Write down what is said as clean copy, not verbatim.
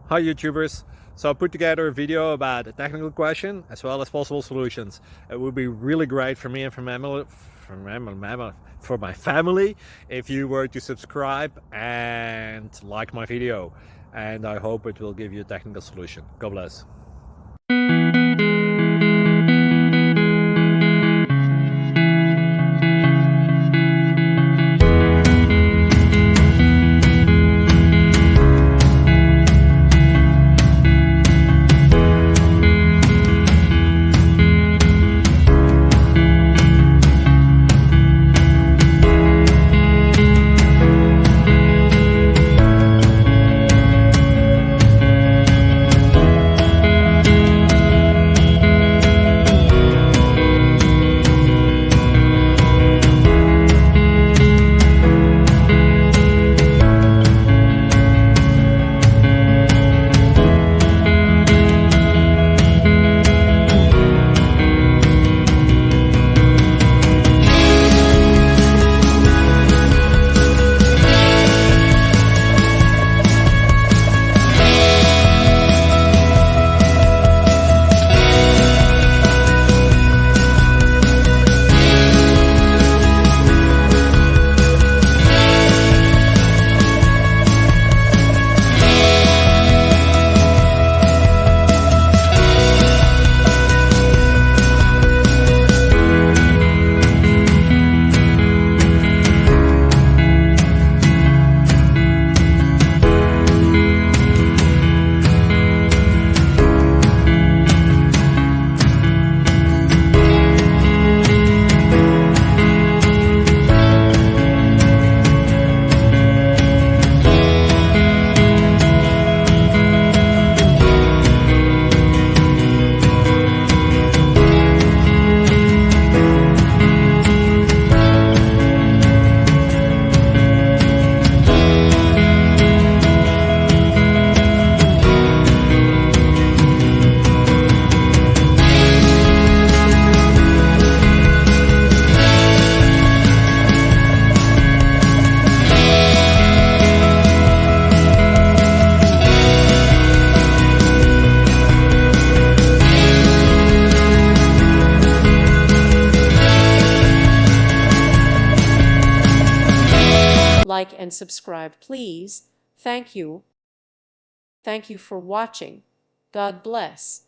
Hi YouTubers! So I put together a video about a technical question as well as possible solutions. It would be really great for me and for my family if you were to subscribe and like my video, and I hope it will give you a technical solution. God bless. Like and subscribe, please. Thank you. Thank you for watching. God bless.